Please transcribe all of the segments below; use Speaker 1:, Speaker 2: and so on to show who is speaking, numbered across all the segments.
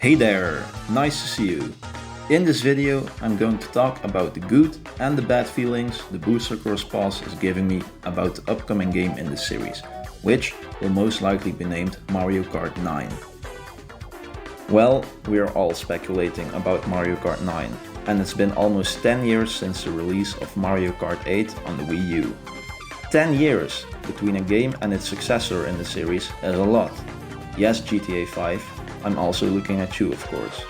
Speaker 1: Hey there, nice to see you. In this video I'm going to talk about the good and the bad feelings the Booster Course Pass is giving me about the upcoming game in the series, which will most likely be named Mario Kart 9. Well, we are all speculating about Mario Kart 9, and it's been almost 10 years since the release of Mario Kart 8 on the Wii U. 10 years between a game and its successor in the series is a lot. Yes, GTA 5, I'm also looking at you, of course.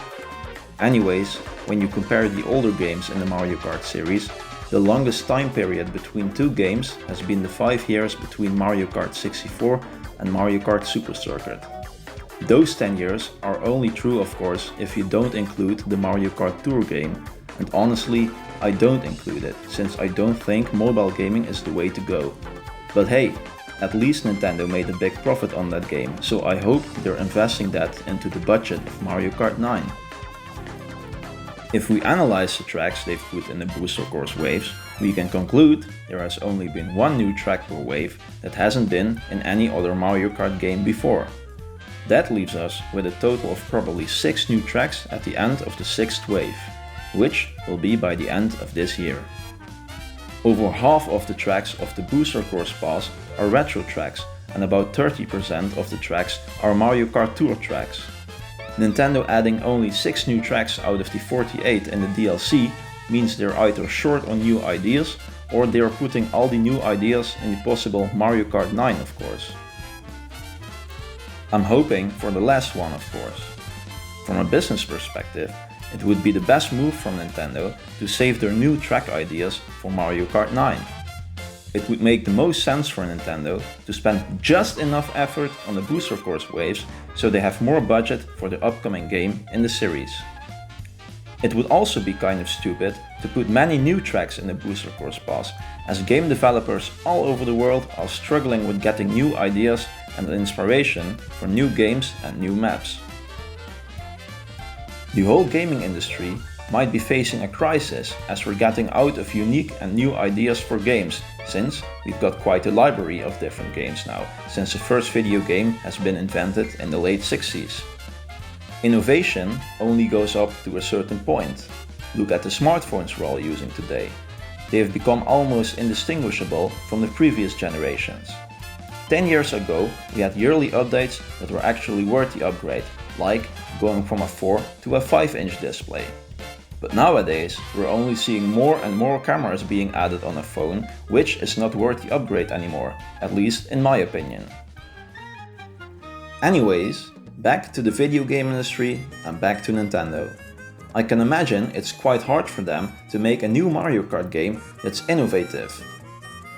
Speaker 1: Anyways, when you compare the older games in the Mario Kart series, the longest time period between two games has been the 5 years between Mario Kart 64 and Mario Kart Super Circuit. Those 10 years are only true, of course, if you don't include the Mario Kart Tour game, and honestly, I don't include it, since I don't think mobile gaming is the way to go. But hey, at least Nintendo made a big profit on that game, so I hope they're investing that into the budget of Mario Kart 9. If we analyze the tracks they've put in the Booster Course waves, we can conclude there has only been one new track per wave that hasn't been in any other Mario Kart game before. That leaves us with a total of probably 6 new tracks at the end of the 6th wave, which will be by the end of this year. Over half of the tracks of the Booster Course Pass are retro tracks, and about 30% of the tracks are Mario Kart Tour tracks. Nintendo adding only 6 new tracks out of the 48 in the DLC means they're either short on new ideas, or they're putting all the new ideas in the possible Mario Kart 9, of course. I'm hoping for the last one, of course. From a business perspective, it would be the best move from Nintendo to save their new track ideas for Mario Kart 9. It would make the most sense for Nintendo to spend just enough effort on the Booster Course waves so they have more budget for the upcoming game in the series. It would also be kind of stupid to put many new tracks in the Booster Course Pass, as game developers all over the world are struggling with getting new ideas and inspiration for new games and new maps. The whole gaming industry might be facing a crisis as we're getting out of unique and new ideas for games, since we've got quite a library of different games now, since the first video game has been invented in the late 60s. Innovation only goes up to a certain point. Look at the smartphones we're all using today. They have become almost indistinguishable from the previous generations. 10 years ago, we had yearly updates that were actually worth the upgrade, like going from a 4 to a 5-inch display. But nowadays, we're only seeing more and more cameras being added on a phone, which is not worth the upgrade anymore, at least in my opinion. Anyways, back to the video game industry and back to Nintendo. I can imagine it's quite hard for them to make a new Mario Kart game that's innovative.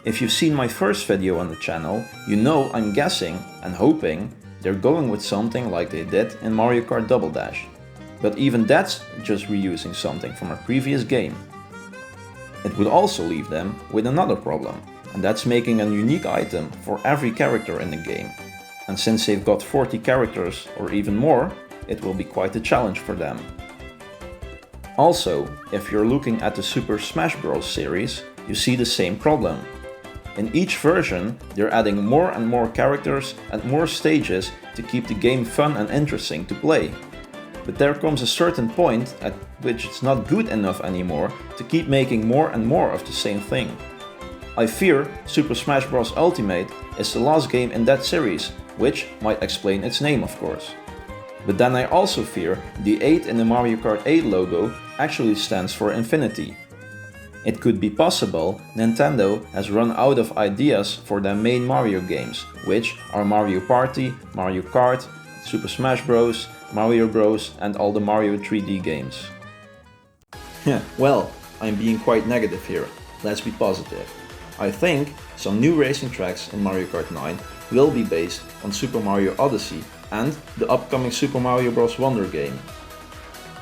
Speaker 1: If you've seen my first video on the channel, you know I'm guessing and hoping they're going with something like they did in Mario Kart Double Dash. But even that's just reusing something from a previous game. It would also leave them with another problem, and that's making a unique item for every character in the game. And since they've got 40 characters or even more, it will be quite a challenge for them. Also, if you're looking at the Super Smash Bros. Series, you see the same problem. In each version, they're adding more and more characters and more stages to keep the game fun and interesting to play. But there comes a certain point at which it's not good enough anymore to keep making more and more of the same thing. I fear Super Smash Bros. Ultimate is the last game in that series, which might explain its name, of course. But then I also fear the 8 in the Mario Kart 8 logo actually stands for Infinity. It could be possible Nintendo has run out of ideas for their main Mario games, which are Mario Party, Mario Kart, Super Smash Bros., Mario Bros. And all the Mario 3D games. Well, I'm being quite negative here, let's be positive. I think some new racing tracks in Mario Kart 9 will be based on Super Mario Odyssey and the upcoming Super Mario Bros. Wonder game.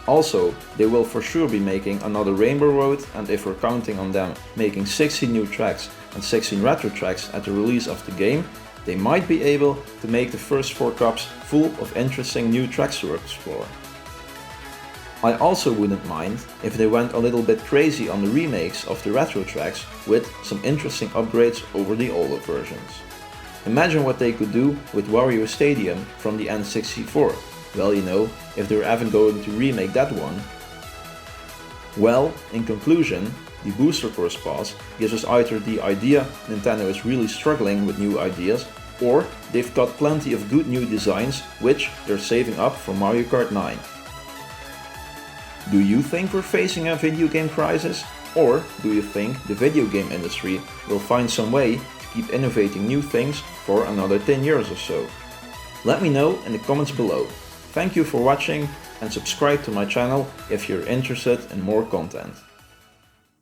Speaker 1: Also, they will for sure be making another Rainbow Road, and if we're counting on them making 16 new tracks and 16 retro tracks at the release of the game, they might be able to make the first 4 cups full of interesting new tracks to explore. I also wouldn't mind if they went a little bit crazy on the remakes of the retro tracks with some interesting upgrades over the older versions. Imagine what they could do with Wario Stadium from the N64, Well, you know, if they're even going to remake that one. Well, in conclusion, the Booster Course Pass gives us either the idea Nintendo is really struggling with new ideas, or they've got plenty of good new designs which they're saving up for Mario Kart 9. Do you think we're facing a video game crisis? Or do you think the video game industry will find some way to keep innovating new things for another 10 years or so? Let me know in the comments below. Thank you for watching and subscribe to my channel if you're interested in more content.